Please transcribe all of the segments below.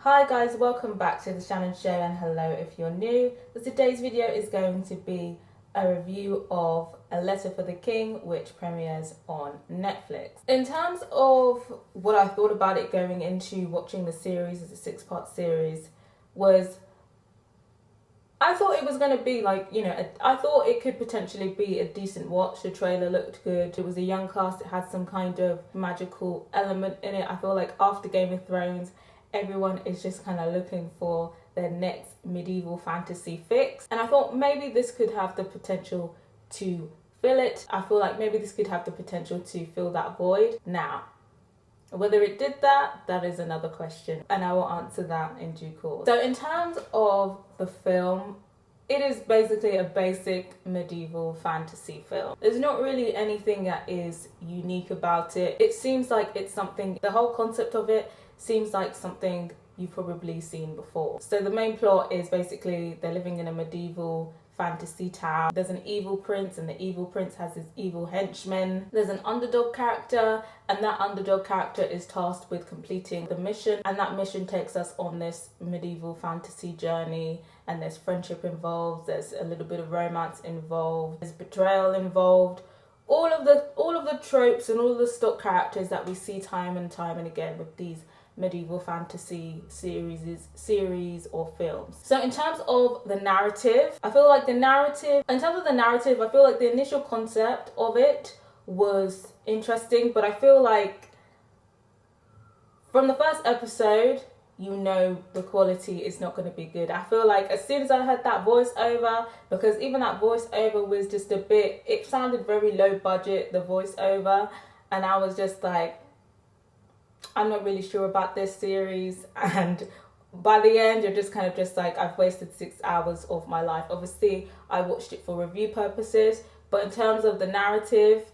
Hi guys, welcome back to the Shannon Show, and hello if you're new. So today's video is going to be a review of A Letter for the King, which premieres on Netflix. In terms of what I thought about it going into watching the series, it's a 6-part series, I thought it was going to be I thought it could potentially be a decent watch. The trailer looked good. It was a young cast. It had some kind of magical element in it. I feel like after Game of Thrones, everyone is just kind of looking for their next medieval fantasy fix. And I thought maybe this could have the potential to fill it. I feel like maybe this could have the potential to fill that void. Now, whether it did that is another question, and I will answer that in due course. So in terms of the film, it is basically a basic medieval fantasy film. There's not really anything that is unique about it. It seems like it's something, the whole concept of it seems like something you've probably seen before. So the main plot is basically they're living in a medieval fantasy town. There's an evil prince, and the evil prince has his evil henchmen. There's an underdog character, and that underdog character is tasked with completing the mission, and that mission takes us on this medieval fantasy journey. And there's friendship involved, there's a little bit of romance involved, there's betrayal involved. All of the tropes and all of the stock characters that we see time and time and again with these medieval fantasy series or films. So in terms of the narrative, I feel like the initial concept of it was interesting, but I feel like from the first episode, you know the quality is not going to be good. I feel like as soon as I heard that voiceover, because even that voiceover was just it sounded very low budget, the voiceover, and I was just like, I'm not really sure about this series. And by the end, you're just kind of just like, I've wasted 6 hours of my life. Obviously, I watched it for review purposes, but in terms of the narrative,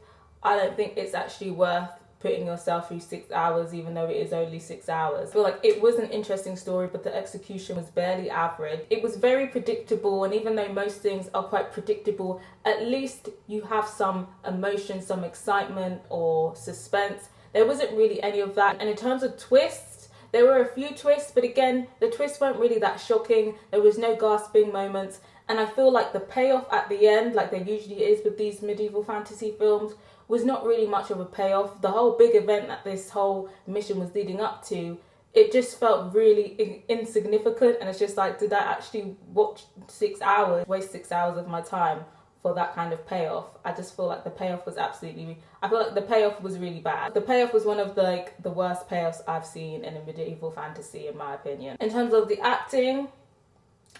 I don't think it's actually worth putting yourself through 6 hours, even though it is only 6 hours. I feel like it was an interesting story, but the execution was barely average. It was very predictable, and even though most things are quite predictable, at least you have some emotion, some excitement or suspense. There wasn't really any of that. And in terms of twists, there were a few twists, but again, the twists weren't really that shocking. There was no gasping moments. And I feel like the payoff at the end, like there usually is with these medieval fantasy films, was not really much of a payoff. The whole big event that this whole mission was leading up to, it just felt really insignificant. And it's just like, did I actually watch 6 hours, waste 6 hours of my time for that kind of payoff? I just feel like the payoff was really bad. The payoff was one of the worst payoffs I've seen in a medieval fantasy, in my opinion. In terms of the acting,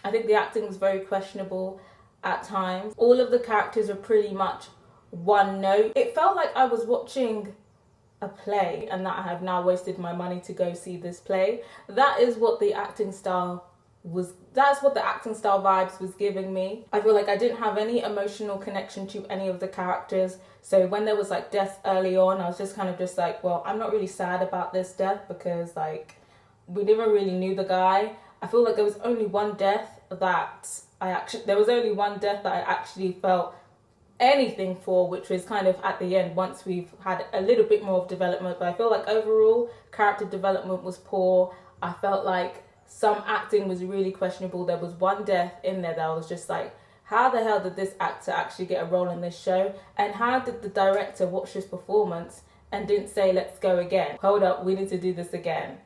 I think the acting was very questionable at times. All of the characters were pretty much one note. It felt like I was watching a play, and that I have now wasted my money to go see this play. That's what the acting style vibes was giving me. I feel like I didn't have any emotional connection to any of the characters. So when there was like death early on, I was just kind of just like, well, I'm not really sad about this death, because like we never really knew the guy. I feel like there was only one death that I actually felt anything for, which was kind of at the end, once we've had a little bit more of development. But I feel like overall character development was poor. I felt like some acting was really questionable. There was one death in there that I was just like, how the hell did this actor actually get a role in this show? And how did the director watch this performance and didn't say, let's go again? Hold up, we need to do this again.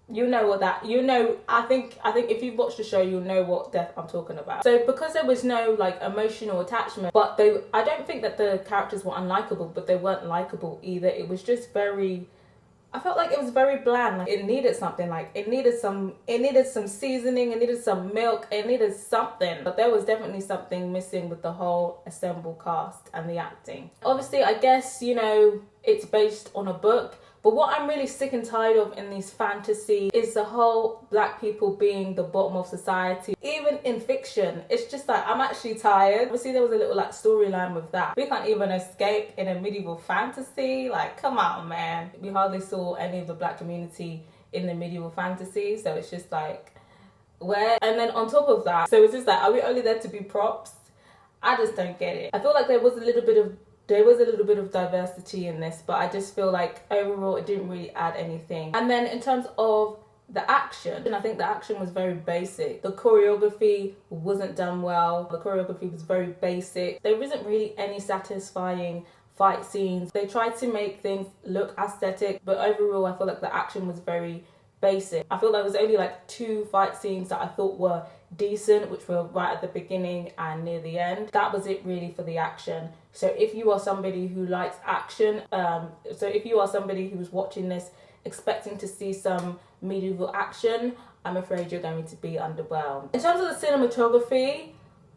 I think if you've watched the show, you'll know what death I'm talking about. So because there was no like emotional attachment, but I don't think that the characters were unlikable, but they weren't likable either. It was just I felt like it was very bland. Like it needed something. Like it needed some seasoning. It needed some milk. It needed something. But there was definitely something missing with the whole assembled cast and the acting. Obviously, I guess, it's based on a book. But what I'm really sick and tired of in these fantasy is the whole black people being the bottom of society. Even in fiction, it's just like, I'm actually tired. Obviously, there was a little like storyline with that. We can't even escape in a medieval fantasy. Like, come on, man. We hardly saw any of the black community in the medieval fantasy. So it's just like, where? And then on top of that, so it's just like, are we only there to be props? I just don't get it. I feel like there was a little bit of diversity in this, but I just feel like overall it didn't really add anything. And then in terms of the action. And I think the action was very basic. The choreography wasn't done well. The choreography was very basic. There isn't really any satisfying fight scenes. They tried to make things look aesthetic, but overall I feel like the action was very basic. I feel there was only like 2 fight scenes that I thought were decent, which were right at the beginning and near the end. That was it really for the action. So if you are somebody who likes action, if you are somebody who's watching this expecting to see some medieval action, I'm afraid you're going to be underwhelmed. In terms of the cinematography,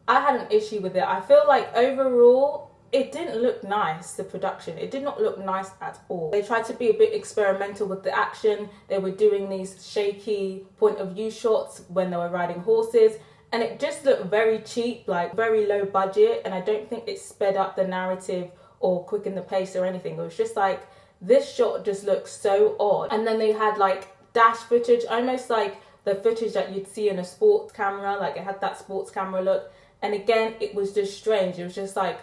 I had an issue with it. I feel like overall it didn't look nice, the production. It did not look nice at all. They tried to be a bit experimental with the action. They were doing these shaky point of view shots when they were riding horses, and it just looked very cheap, like very low budget, and I don't think it sped up the narrative or quickened the pace or anything. It was just like, this shot just looks so odd. And then they had like dash footage, almost like the footage that you'd see in a sports camera, like it had that sports camera look. And again, it was just strange. It was just like,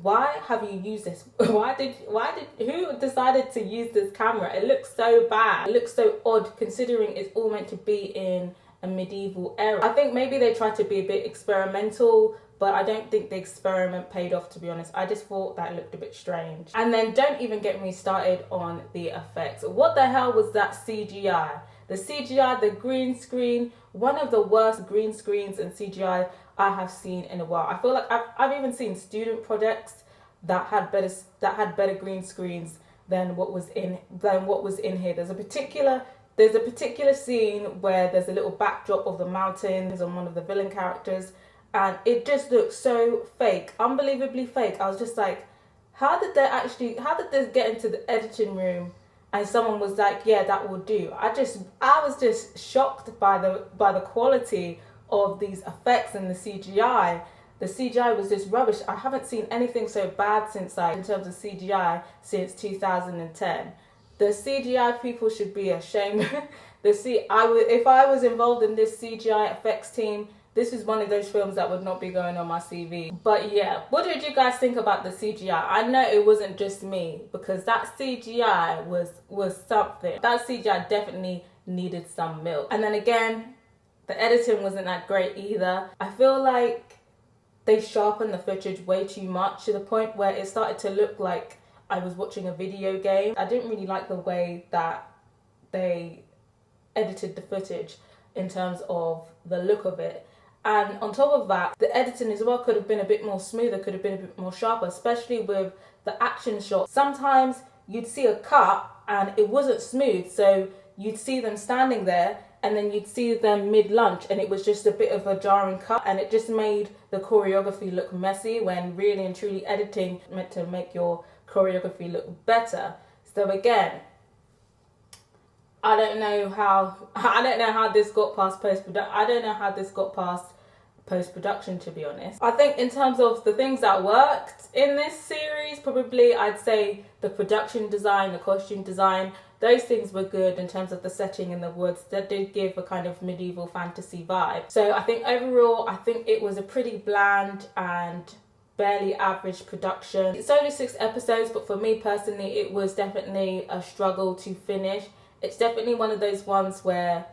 why have you used this? Who decided to use this camera? It looks so bad. It looks so odd considering it's all meant to be in a medieval era. I think maybe they tried to be a bit experimental, but I don't think the experiment paid off, to be honest. I just thought that looked a bit strange. And then don't even get me started on the effects. What the hell was that CGI? The CGI, the green screen, one of the worst green screens and CGI I have seen in a while. I feel like I've even seen student projects that had better green screens than what was in here. There's a particular scene where there's a little backdrop of the mountains on one of the villain characters, and it just looks so fake, unbelievably fake. I was just like, how did this get into the editing room and someone was like, yeah, that will do? I was just shocked by the quality of these effects and the CGI. The CGI was just rubbish. I haven't seen anything so bad since, like, in terms of CGI, since 2010. The CGI people should be ashamed. If I was involved in this CGI effects team, this is one of those films that would not be going on my CV. But yeah, what did you guys think about the CGI? I know it wasn't just me, because that CGI was something. That CGI definitely needed some milk. And then again, the editing wasn't that great either. I feel like they sharpened the footage way too much to the point where it started to look like I was watching a video game. I didn't really like the way that they edited the footage in terms of the look of it. And on top of that, the editing as well could have been a bit more smoother, could have been a bit more sharper, especially with the action shots. Sometimes you'd see a cut and it wasn't smooth, so you'd see them standing there and then you'd see them mid-lunge and it was just a bit of a jarring cut, and it just made the choreography look messy, when really and truly editing is meant to make your choreography look better. So again, I don't know how this got past post-production, to be honest. I think in terms of the things that worked in this series, probably I'd say the production design, the costume design, those things were good. In terms of the setting in the woods, that did give a kind of medieval fantasy vibe. So I think overall, it was a pretty bland and barely average production. It's only 6 episodes, but for me personally, it was definitely a struggle to finish. It's definitely one of those ones where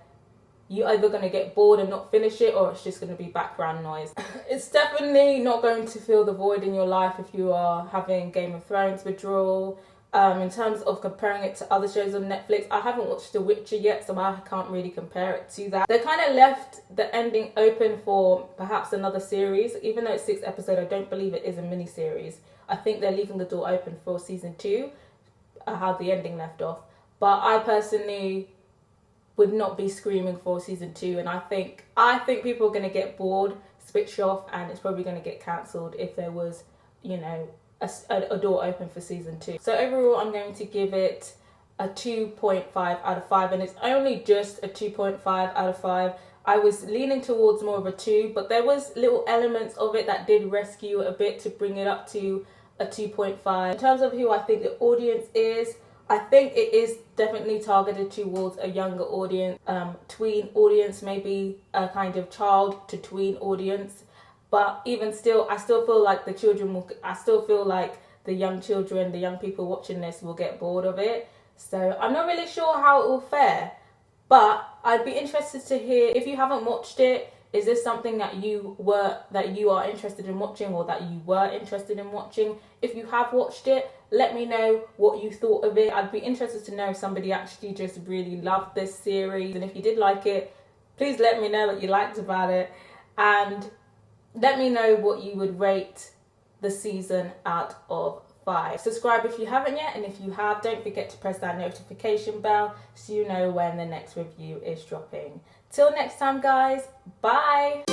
you're either going to get bored and not finish it, or it's just going to be background noise. It's definitely not going to fill the void in your life if you are having Game of Thrones withdrawal. In terms of comparing it to other shows on Netflix, I haven't watched The Witcher yet, so I can't really compare it to that. They kind of left the ending open for perhaps another series. Even though it's 6 episodes, I don't believe it is a mini-series. I think they're leaving the door open for season 2, how the ending left off. But I personally would not be screaming for season 2, and I think people are going to get bored, switch off, and it's probably going to get cancelled if there was, a door open for season 2. So overall, I'm going to give it a 2.5 out of 5, and it's only just a 2.5 out of 5. I was leaning towards more of a 2, but there was little elements of it that did rescue it a bit to bring it up to a 2.5. In terms of who I think the audience is, I think it is definitely targeted towards a younger audience, tween audience, maybe a kind of child to tween audience. But even still, I still feel like the young people watching this will get bored of it. So I'm not really sure how it will fare. But I'd be interested to hear, if you haven't watched it, is this something that you are interested in watching, or that you were interested in watching? If you have watched it, let me know what you thought of it. I'd be interested to know if somebody actually just really loved this series, and if you did like it, please let me know what you liked about it, and let me know what you would rate the season out of 5. Subscribe if you haven't yet, and if you have, don't forget to press that notification bell so you know when the next review is dropping. Till next time, guys, bye.